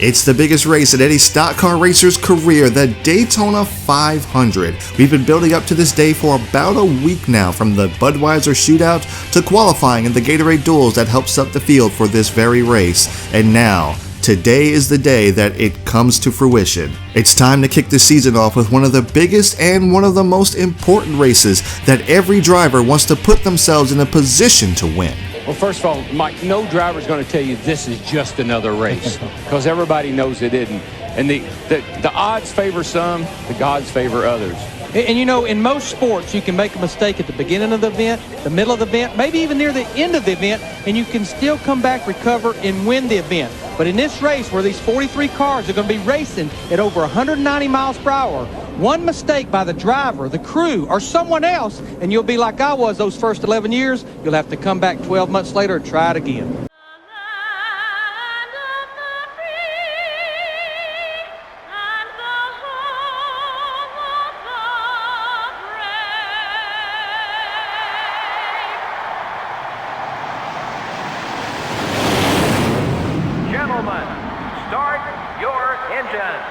It's the biggest race in any stock car racer's career, the Daytona 500. We've been building up to this day for about a week now, from the Budweiser shootout to qualifying and the Gatorade duels that helped set the field for this very race. And now, today is the day that it comes to fruition. It's time to kick the season off with one of the biggest and one of the most important races that every driver wants to put themselves in a position to win. Well, first of all, Mike, no driver is going to tell you this is just another race, because everybody knows it isn't. And the odds favor some, the gods favor others. And you know, in most sports, you can make a mistake at the beginning of the event, the middle of the event, maybe even near the end of the event, and you can still come back, recover, and win the event. But in this race, where these 43 cars are going to be racing at over 190 miles per hour, one mistake by the driver, the crew, or someone else, and you'll be like I was those first 11 years, you'll have to come back 12 months later and try it again. Gentlemen, start your engines.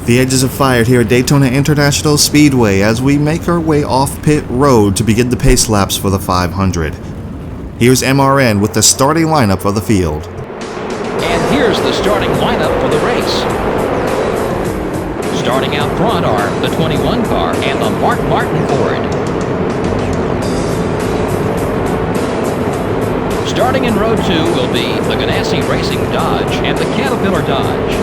The edges are fired here at Daytona International Speedway as we make our way off pit road to begin the pace laps for the 500. Here's MRN with the starting lineup for the field. And here's the starting lineup for the race. Starting out front are the 21 car and the Mark Martin Ford. Starting in row 2 will be the Ganassi Racing Dodge and the Caterpillar Dodge.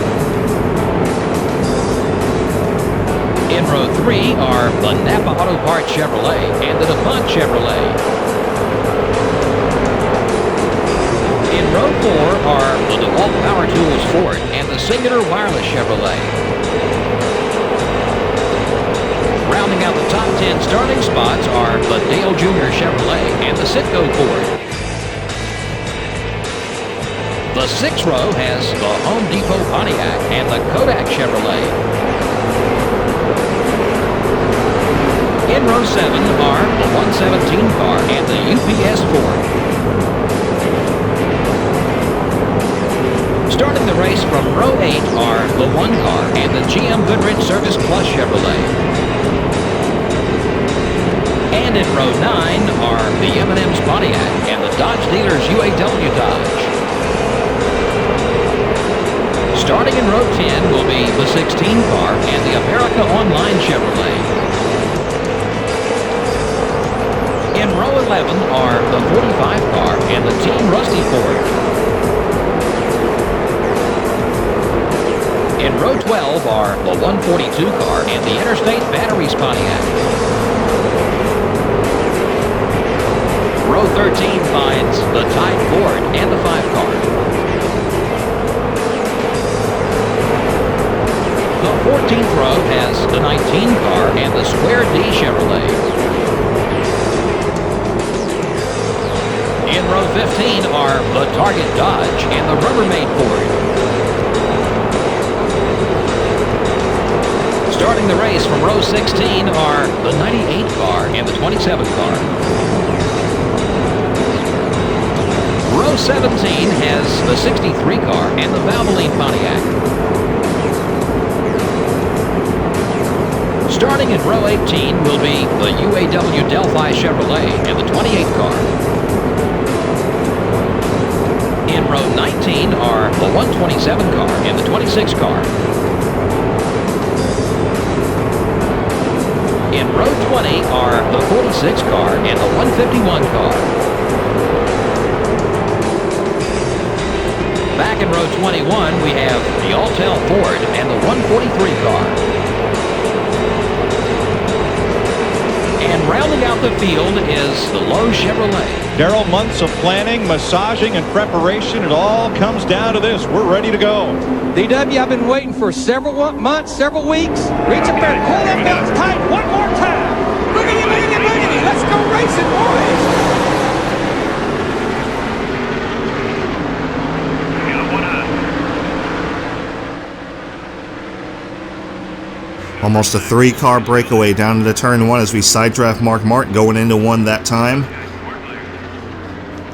In row 3 are the Napa Auto Parts Chevrolet and the DuPont Chevrolet. In row 4 are the DeWalt Power Tools Ford and the Singular Wireless Chevrolet. Rounding out the top 10 starting spots are the Dale Jr. Chevrolet and the Citgo Ford. The 6th row has the Home Depot Pontiac and the Kodak Chevrolet. In row 7 are the 117 car and the UPS Ford. Starting the race from row 8 are the 1 car and the GM Goodrich Service Plus Chevrolet. And in row 9 are the M&M's Pontiac and the Dodge Dealers UAW Dodge. Starting in row 10 will be the 16 car and the America Online Chevrolet. In row 11 are the 45 car and the Team Rusty Ford. In row 12 are the 142 car and the Interstate Batteries Pontiac. Row 13 finds the Tide Ford and the 5 car. The 14th row has the 19 car and the Square D Chevrolet. In row 15 are the Target Dodge and the Rubbermaid Ford. Starting the race from row 16 are the 98 car and the 27 car. Row 17 has the 63 car and the Valvoline Pontiac. Starting in row 18 will be the UAW Delphi Chevrolet and the 28 car. In row 19 are the 127 car and the 26 car. In row 20 are the 46 car and the 151 car. Back in row 21 we have the Alltel Ford and the 143 car. And rounding out the field is the Lowe's Chevrolet. Darrell, months of planning, massaging, and preparation, it all comes down to this. We're ready to go. DW, I've been waiting for several months, several weeks. Reach up there, pull them belts tight one more time. Boogity, boogity, boogity. Let's go racing, boys. Almost a 3-car breakaway down into turn 1 as we side draft Mark Martin going into 1 that time.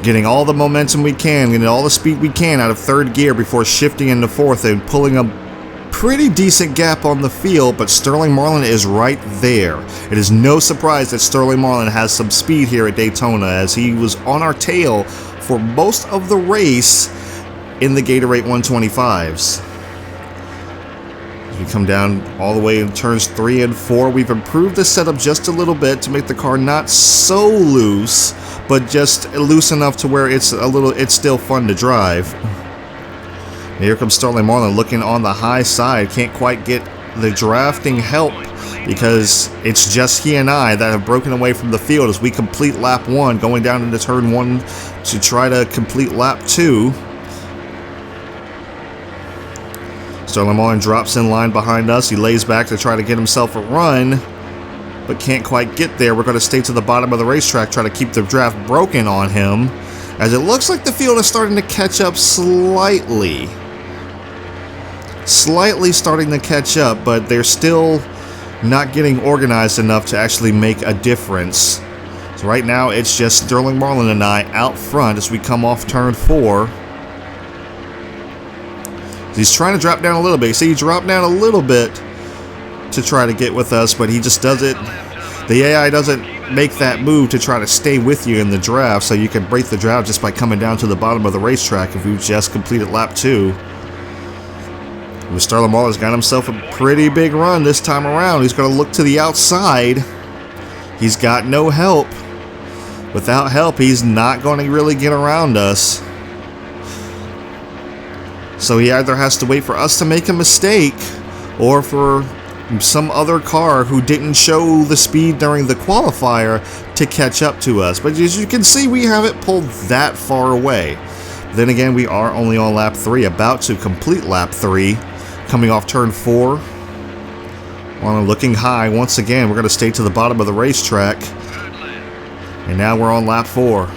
Getting all the momentum we can, getting all the speed we can out of third gear before shifting into fourth and pulling a pretty decent gap on the field, but Sterling Marlin is right there. It is no surprise that Sterling Marlin has some speed here at Daytona, as he was on our tail for most of the race in the Gatorade 125s. As we come down all the way in turns 3 and 4, we've improved the setup just a little bit to make the car not so loose, but just loose enough to where it's still fun to drive. Here comes Sterling Marlin looking on the high side. Can't quite get the drafting help because it's just he and I that have broken away from the field as we complete lap 1, going down into turn 1 to try to complete lap 2. Sterling Marlin drops in line behind us. He lays back to try to get himself a run, but can't quite get there. We're going to stay to the bottom of the racetrack, try to keep the draft broken on him, as it looks like the field is starting to catch up slightly. Slightly starting to catch up, but they're still not getting organized enough to actually make a difference. So right now it's just Sterling Marlin and I out front as we come off turn 4. He's trying to drop down a little bit. You see, he dropped down a little bit to try to get with us, but he just does it. The AI doesn't make that move to try to stay with you in the draft, so you can break the draft just by coming down to the bottom of the racetrack if you just completed lap 2. Sterling Marlin's got himself a pretty big run this time around. He's going to look to the outside. He's got no help. Without help, he's not going to really get around us. So he either has to wait for us to make a mistake or for some other car who didn't show the speed during the qualifier to catch up to us. But as you can see, we haven't pulled that far away. Then again, we are only on lap 3, about to complete lap 3, coming off turn 4. Looking high once again. We're going to stay to the bottom of the racetrack. And now we're on lap 4.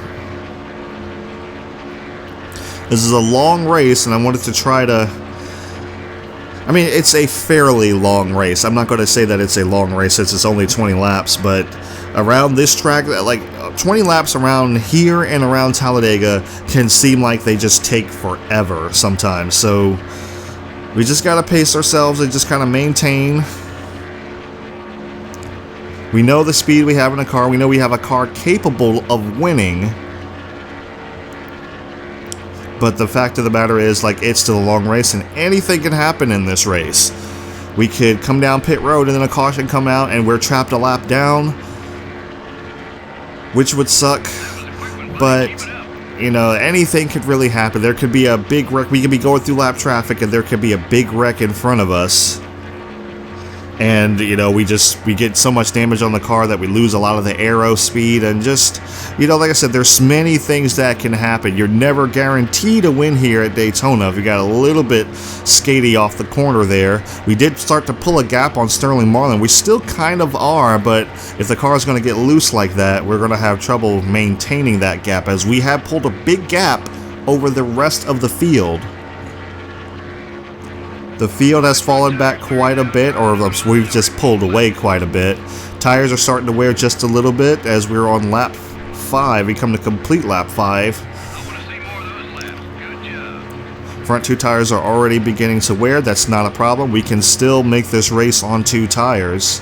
This is a long race, and I wanted to try to... I mean, it's a fairly long race. I'm not going to say that it's a long race since it's only 20 laps, but around this track, like 20 laps around here and around Talladega can seem like they just take forever sometimes. So we just got to pace ourselves and just kind of maintain. We know the speed we have in a car. We know we have a car capable of winning. But the fact of the matter is, like, it's still a long race, and anything can happen in this race. We could come down pit road, and then a caution come out, and we're trapped a lap down, which would suck. But, you know, anything could really happen. There could be a big wreck. We could be going through lap traffic, and there could be a big wreck in front of us. And, you know, we get so much damage on the car that we lose a lot of the aero speed, and just, you know, like I said, there's many things that can happen. You're never guaranteed to win here at Daytona if you got a little bit skatey off the corner there. We did start to pull a gap on Sterling Marlin. We still kind of are, but if the car is going to get loose like that, we're going to have trouble maintaining that gap, as we have pulled a big gap over the rest of the field. The field has fallen back quite a bit, or we've just pulled away quite a bit. Tires are starting to wear just a little bit as we're on lap 5. We come to complete lap 5. Front 2 tires are already beginning to wear. That's not a problem. We can still make this race on 2 tires.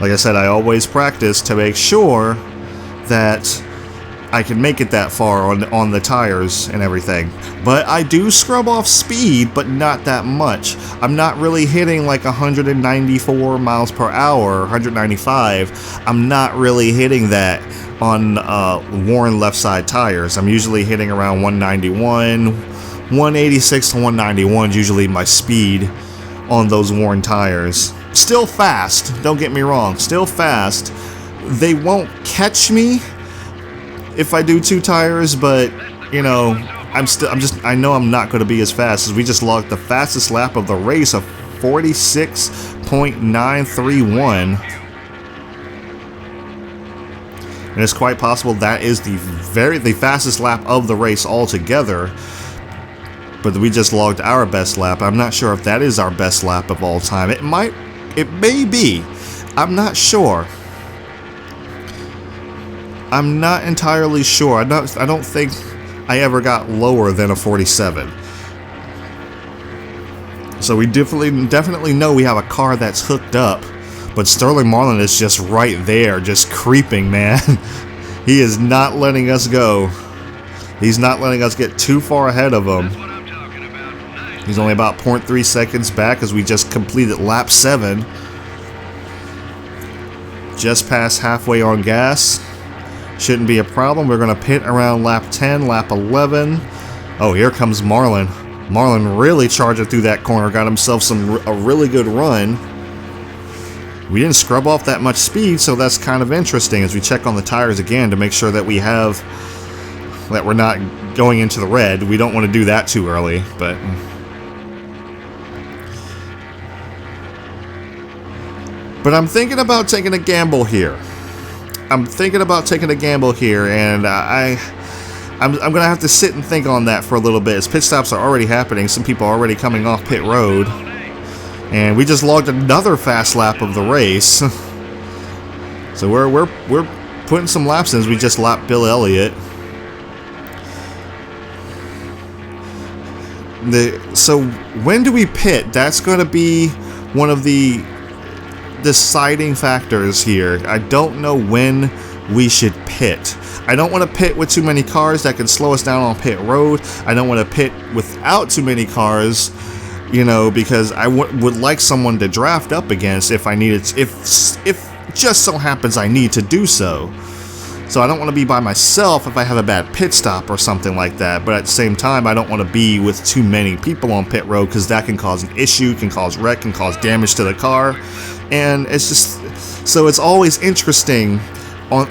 Like I said, I always practice to make sure that I can make it that far on the tires and everything. But I do scrub off speed, but not that much. I'm not really hitting like 194 miles per hour, 195. I'm not really hitting that on worn left side tires. I'm usually hitting around 191, 186 to 191 is usually my speed on those worn tires. Still fast, don't get me wrong, still fast. They won't catch me if I do 2 tires, but you know, I know I'm not going to be as fast, as we just logged the fastest lap of the race of 46.931. And it's quite possible that is the fastest lap of the race altogether. But we just logged our best lap. I'm not sure if that is our best lap of all time. It may be. I'm not sure. I'm not entirely sure. I don't think I ever got lower than a 47. So we definitely know we have a car that's hooked up, but Sterling Marlin is just right there, just creeping, man. He is not letting us go. He's not letting us get too far ahead of him. He's only about 0.3 seconds back as we just completed lap 7. Just past halfway on gas. Shouldn't be a problem. We're going to pit around lap 10, lap 11. Oh, here comes Marlin. Marlin really charging through that corner. Got himself a really good run. We didn't scrub off that much speed, so that's kind of interesting as we check on the tires again to make sure that we're not going into the red. We don't want to do that too early, but I'm thinking about taking a gamble here. And I'm gonna have to sit and think on that for a little bit. As pit stops are already happening, some people are already coming off pit road, and we just logged another fast lap of the race. So we're putting some laps in as we just lapped Bill Elliott. So when do we pit? That's going to be one of the deciding factors here. I don't know when we should pit. I don't want to pit with too many cars that can slow us down on pit road. I don't want to pit without too many cars, you know, because I would like someone to draft up against if I needed, if just so happens I need to do so. So I don't want to be by myself if I have a bad pit stop or something like that, but at the same time I don't want to be with too many people on pit road because that can cause an issue, can cause wreck, can cause damage to the car, and it's just, so it's always interesting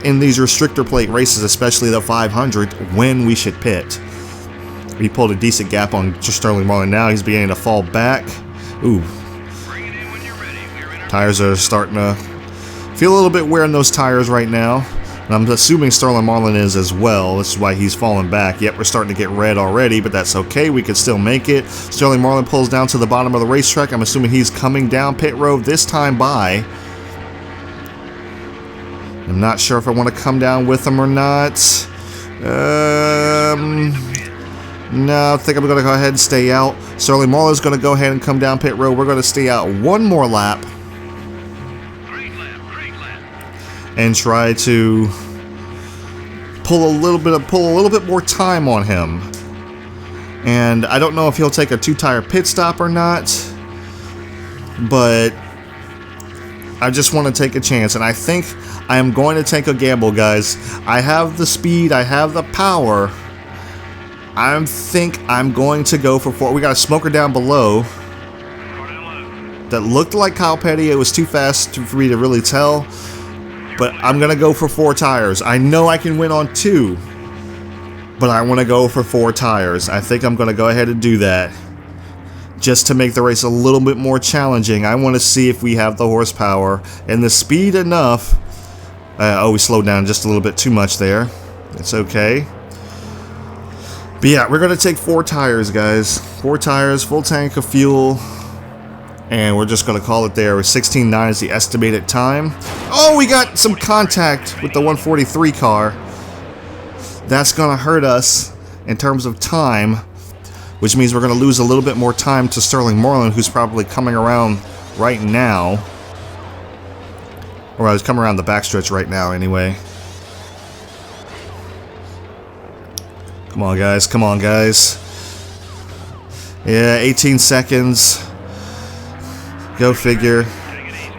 in these restrictor plate races, especially the 500, when we should pit. We pulled a decent gap on Sterling Marlin now. He's beginning to fall back. Ooh. Tires are starting to feel a little bit wear in those tires right now. And I'm assuming Sterling Marlin is as well. This is why he's falling back. Yep, we're starting to get red already, but that's okay. We could still make it. Sterling Marlin pulls down to the bottom of the racetrack. I'm assuming he's coming down pit road this time by. I'm not sure if I want to come down with him or not. No, I think I'm going to go ahead and stay out. Sterling Marlin's going to go ahead and come down pit road. We're going to stay out one more lap. And try to pull a little bit more time on him. And I don't know if he'll take a 2-tire pit stop or not, but I just want to take a chance, and I think I am going to take a gamble, guys. I have the speed, I have the power. I think I'm going to go for 4. We got a smoker down below that looked like Kyle Petty. It was too fast for me to really tell, but I'm going to go for 4 tires. I know I can win on 2, but I want to go for 4 tires. I think I'm going to go ahead and do that just to make the race a little bit more challenging. I want to see if we have the horsepower and the speed enough. Oh, we slowed down just a little bit too much there. It's okay. But yeah, we're going to take 4 tires, guys. 4 tires, full tank of fuel. And we're just going to call it there. 16.9 is the estimated time. Oh, we got some contact with the 143 car. That's going to hurt us in terms of time, which means we're going to lose a little bit more time to Sterling Marlin, who's probably coming around right now. Or I was coming around the backstretch right now anyway. Come on, guys. Come on, guys. Yeah, 18 seconds. Go figure.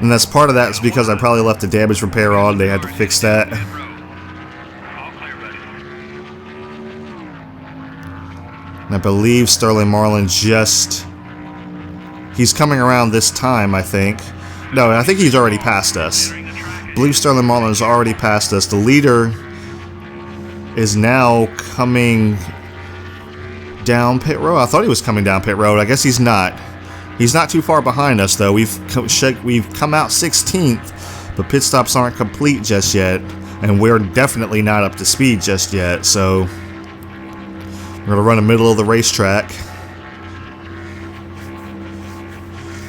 And that's part of that is because I probably left the damage repair on. They had to fix that. And I believe Sterling Marlin he's coming around this time, I think. No, I think he's already passed us. I believe Sterling Marlin has already passed us. The leader is now coming down pit road. I thought he was coming down pit road. I guess he's not. He's not too far behind us, though. We've come out 16th, but pit stops aren't complete just yet, and we're definitely not up to speed just yet, so we're going to run the middle of the racetrack.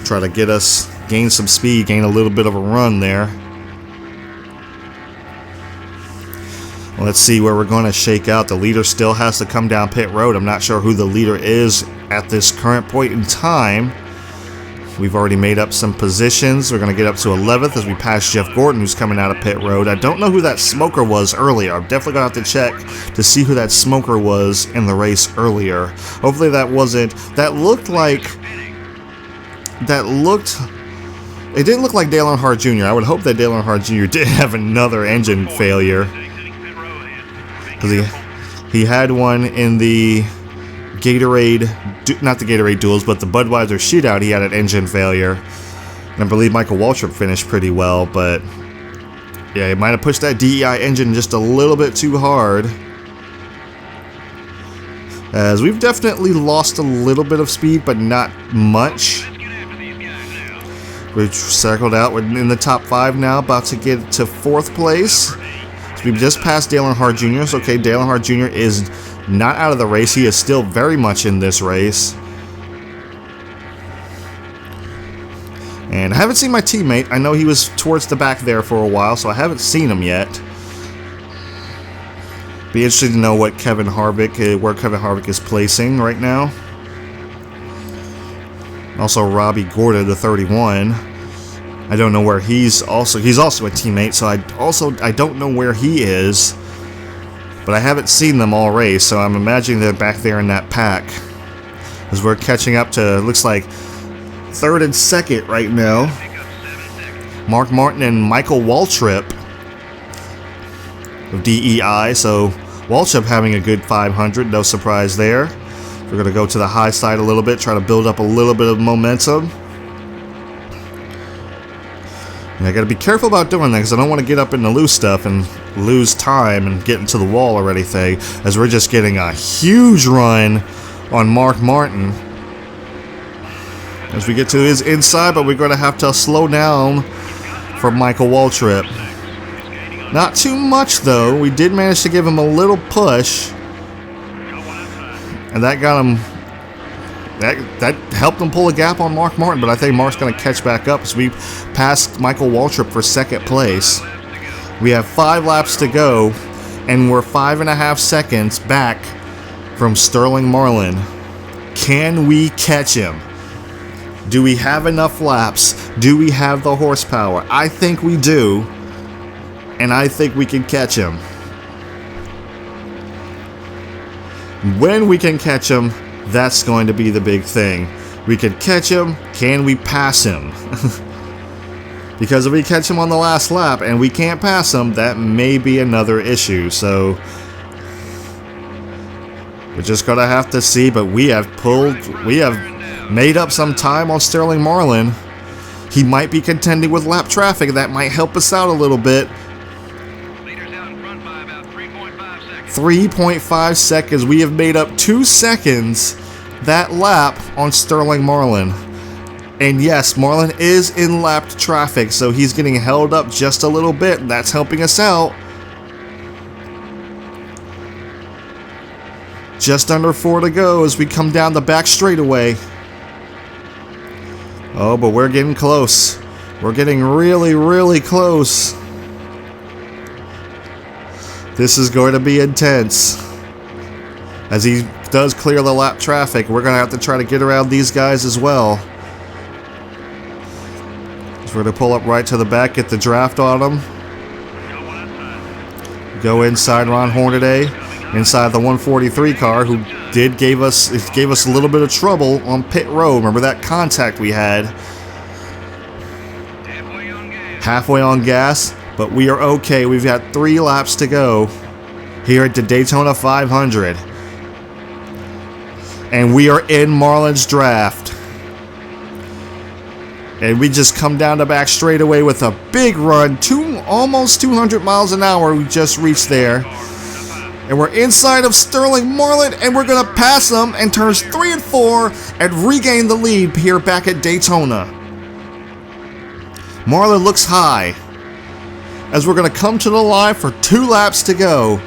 Try to get us, gain some speed, gain a little bit of a run there. Let's see where we're going to shake out. The leader still has to come down pit road. I'm not sure who the leader is at this current point in time. We've already made up some positions. We're going to get up to 11th as we pass Jeff Gordon, who's coming out of pit road. I don't know who that smoker was earlier. I'm definitely going to have to check to see who that smoker was in the race earlier. Hopefully that wasn't... It didn't look like Dale Earnhardt Jr. I would hope that Dale Earnhardt Jr. did have another engine failure. Because he had one in the Gatorade, not the Gatorade duels, but the Budweiser shootout. He had an engine failure. And I believe Michael Waltrip finished pretty well, but yeah, he might have pushed that DEI engine just a little bit too hard. As we've definitely lost a little bit of speed, but not much. We've circled out. We're in the top 5 now, about to get to 4th place. So we've just passed Dale Earnhardt Jr. So, okay, Dale Earnhardt Jr. is not out of the race. He is still very much in this race. And I haven't seen my teammate. I know he was towards the back there for a while, so I haven't seen him yet. Be interested to know what where Kevin Harvick is placing right now. Also, Robbie Gorda, the 31. I don't know where he's also a teammate, so I don't know where he is. But I haven't seen them all race, so I'm imagining they're back there in that pack. As we're catching up to, looks like 3rd and 2nd right now. Mark Martin and Michael Waltrip of DEI, so Waltrip having a good 500, no surprise there. We're going to go to the high side a little bit, try to build up a little bit of momentum. And I got to be careful about doing that because I don't want to get up into loose stuff and lose time and get into the wall or anything, as we're just getting a huge run on Mark Martin. As we get to his inside, but we're going to have to slow down for Michael Waltrip. Not too much, though. We did manage to give him a little push. And that got him, that helped him pull a gap on Mark Martin, but I think Mark's going to catch back up as we pass Michael Waltrip for 2nd place. We have 5 laps to go, and we're 5.5 seconds back from Sterling Marlin. Can we catch him? Do we have enough laps? Do we have the horsepower? I think we do, and I think we can catch him. When we can catch him, that's going to be the big thing. We can catch him. Can we pass him? Because if we catch him on the last lap and we can't pass him, that may be another issue. So we're just going to have to see. But we have made up some time on Sterling Marlin. He might be contending with lap traffic. That might help us out a little bit. 3.5 seconds. We have made up 2 seconds that lap on Sterling Marlin. And yes, Marlin is in lapped traffic, so he's getting held up just a little bit. That's helping us out. Just under 4 to go as we come down the back straightaway. Oh, but we're getting close. We're getting really, really close. This is going to be intense. As he does clear the lap traffic, we're going to have to try to get around these guys as well. So we're going to pull up right to the back, get the draft on them. Go inside Ron Hornaday, inside the 143 car, who gave us a little bit of trouble on pit road. Remember that contact we had? Halfway on gas. But we are okay. We've got 3 laps to go here at the Daytona 500. And we are in Marlin's draft. And we just come down the back straightaway with a big run. Almost 200 miles an hour. We just reached there. And we're inside of Sterling Marlin. And we're going to pass him and turns 3 and 4 and regain the lead here back at Daytona. Marlin looks high. As we're going to come to the line for 2 laps to go.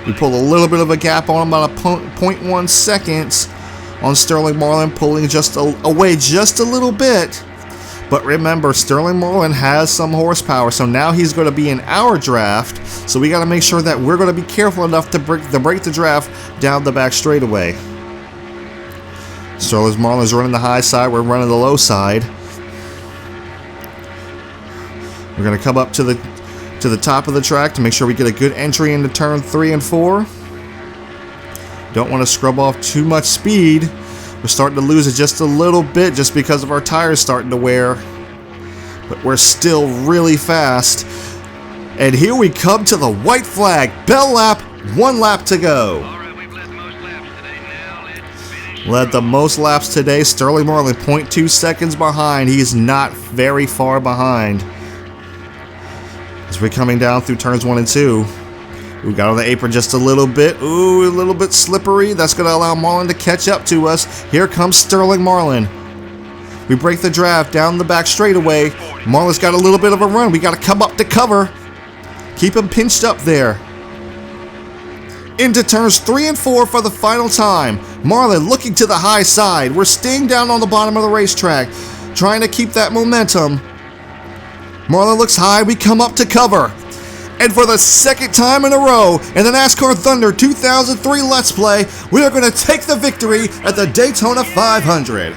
We pull a little bit of a gap on him, about 0.1 seconds on Sterling Marlin, pulling just away just a little bit. But remember, Sterling Marlin has some horsepower, so now he's going to be in our draft. So we got to make sure that we're going to be careful enough to break the draft down the back straightaway. Sterling Marlin's running the high side, we're running the low side. We're going to come up to the top of the track to make sure we get a good entry into turn 3 and 4. Don't want to scrub off too much speed. We're starting to lose it just a little bit just because of our tires starting to wear. But we're still really fast. And here we come to the white flag. Bell lap, 1 lap to go. Led the most laps today. Sterling Marlin 0.2 seconds behind. He's not very far behind. As we're coming down through turns 1 and 2. We got on the apron just a little bit. Ooh, a little bit slippery. That's going to allow Marlin to catch up to us. Here comes Sterling Marlin. We break the draft down the back straightaway. Marlin's got a little bit of a run. We got to come up to cover. Keep him pinched up there. Into turns 3 and 4 for the final time. Marlin looking to the high side. We're staying down on the bottom of the racetrack, trying to keep that momentum. Marlin looks high. We come up to cover. And for the second time in a row in the NASCAR Thunder 2003 Let's Play, we are going to take the victory at the Daytona 500.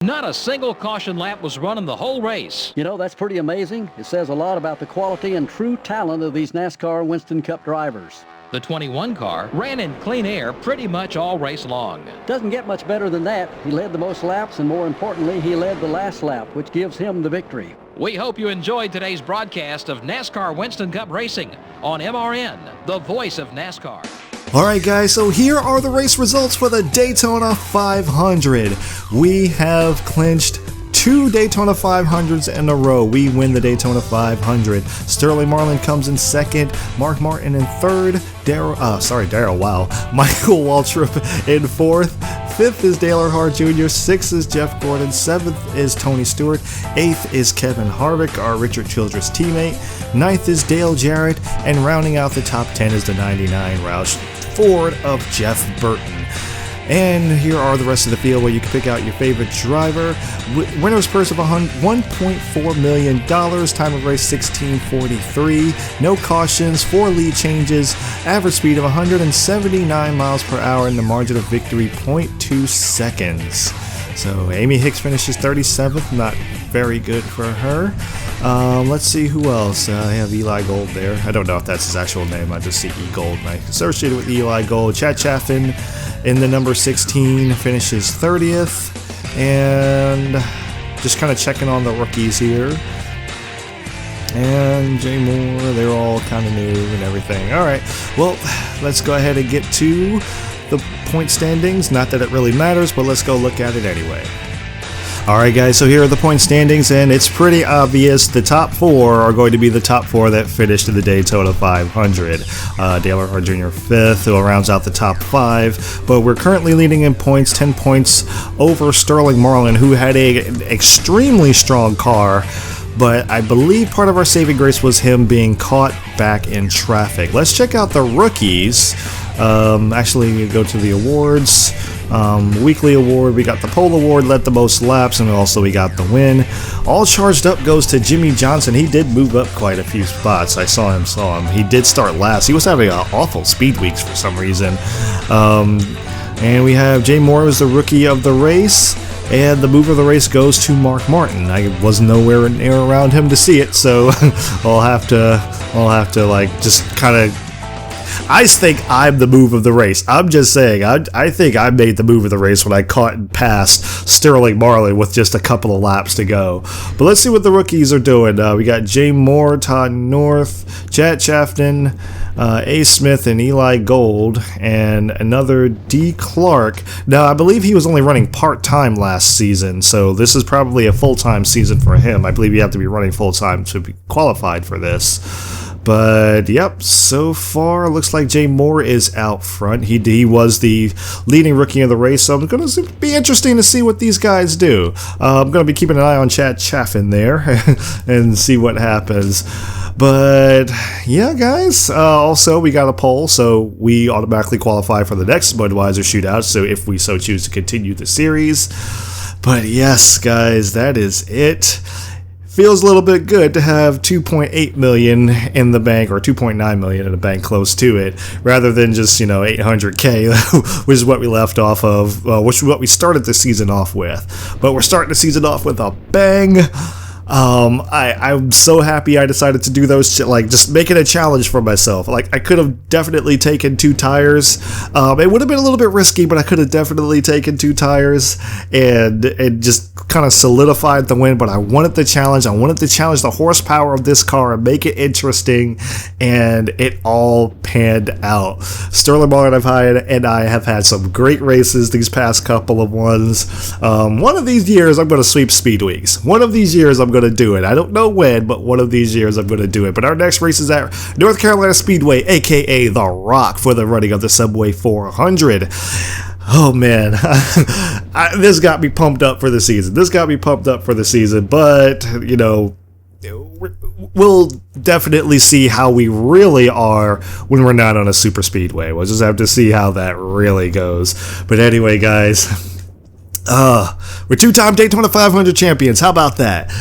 Not a single caution lap was run in the whole race. You know, that's pretty amazing. It says a lot about the quality and true talent of these NASCAR Winston Cup drivers. The 21 car ran in clean air pretty much all race long. Doesn't get much better than that. He led the most laps, and more importantly, he led the last lap, which gives him the victory. We hope you enjoyed today's broadcast of NASCAR Winston Cup Racing on MRN, the voice of NASCAR. Alright guys, so here are the race results for the Daytona 500. We have clinched 2 Daytona 500s in a row. We win the Daytona 500. Sterling Marlin comes in second, Mark Martin in third, Michael Waltrip in fourth, 5th is Dale Earnhardt Jr., 6th is Jeff Gordon, 7th is Tony Stewart, 8th is Kevin Harvick, our Richard Childress teammate, 9th is Dale Jarrett, and rounding out the top 10 is the 99 Roush Ford of Jeff Burton. And here are the rest of the field where you can pick out your favorite driver. Winner's purse of $1.4 million, time of race 16:43, no cautions, 4 lead changes, average speed of 179 miles per hour, and the margin of victory 0.2 seconds. So Amy Hicks finishes 37th, not very good for her. Let's see who else. I have Eli Gold there. I don't know if that's his actual name. I just see E Gold and I associate it with Eli Gold. Chad Chaffin in the number 16 finishes 30th. And just kind of checking on the rookies here. And Jay Moore, they're all kind of new and everything. Alright, well, let's go ahead and get to the point standings. Not that it really matters, but let's go look at it anyway. Alright guys, so here are the point standings, and it's pretty obvious the top 4 are going to be the top 4 that finished in the Daytona 500. Dale Earnhardt Jr. 5th, who rounds out the top 5, but we're currently leading in points, 10 points over Sterling Marlin, who had an extremely strong car, but I believe part of our saving grace was him being caught back in traffic. Let's check out the rookies. Actually, go to the awards. Weekly award, we got the pole award, led the most laps, and also we got the win. All charged up goes to Jimmy Johnson. He did move up quite a few spots. I saw him. He did start last. He was having awful speed weeks for some reason. And we have Jay Moore as the rookie of the race. And the move of the race goes to Mark Martin. I was nowhere near around him to see it, so I'll have to like just kind of. I think I'm the move of the race. I'm just saying, I think I made the move of the race when I caught and passed Sterling Marlin with just a couple of laps to go. But let's see what the rookies are doing. We got Jay Moore, Todd North, Chad Chaffton, A. Smith, and Eli Gold, and another D. Clark. Now, I believe he was only running part-time last season, so this is probably a full-time season for him. I believe you have to be running full-time to be qualified for this. But, yep, so far, looks like Jay Moore is out front. He was the leading rookie of the race, so it's going to be interesting to see what these guys do. I'm going to be keeping an eye on Chad Chaffin there and see what happens. But, yeah, guys, also, we got a poll, so we automatically qualify for the next Budweiser shootout, so if we so choose to continue the series. But, yes, guys, that is it. Feels a little bit good to have 2.8 million in the bank, or 2.9 million in the bank close to it, rather than just, 800K, which is what we left off of, which is what we started the season off with. But we're starting the season off with a bang. I'm so happy I decided to do those, just make it a challenge for myself. Like, I could have definitely taken 2 tires. It would have been a little bit risky, but I could have definitely taken 2 tires and just kind of solidified the win. But I wanted the challenge. I wanted to challenge the horsepower of this car and make it interesting, and it all panned out. Sterling Marlin and I have had some great races these past couple of ones. One of these years, I'm going to sweep Speed Weeks. One of these years, I'm going to do it. I don't know when, but one of these years I'm going to do it. But our next race is at North Carolina Speedway, aka The Rock, for the running of the Subway 400. Oh man, this got me pumped up for the season. But we'll definitely see how we really are when we're not on a super speedway. We'll just have to see how that really goes. But anyway, guys, we're 2-time Daytona 500 champions. How about that?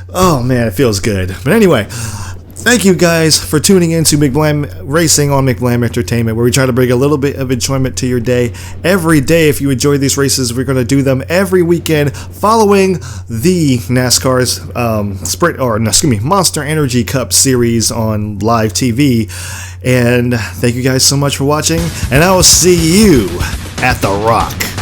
Oh man, it feels good. But anyway, thank you guys for tuning in to McBlam Racing on McBlam Entertainment, where we try to bring a little bit of enjoyment to your day every day. If you enjoy these races, we're going to do them every weekend following the NASCAR's Monster Energy Cup series on live TV. And thank you guys so much for watching, and I will see you at The Rock.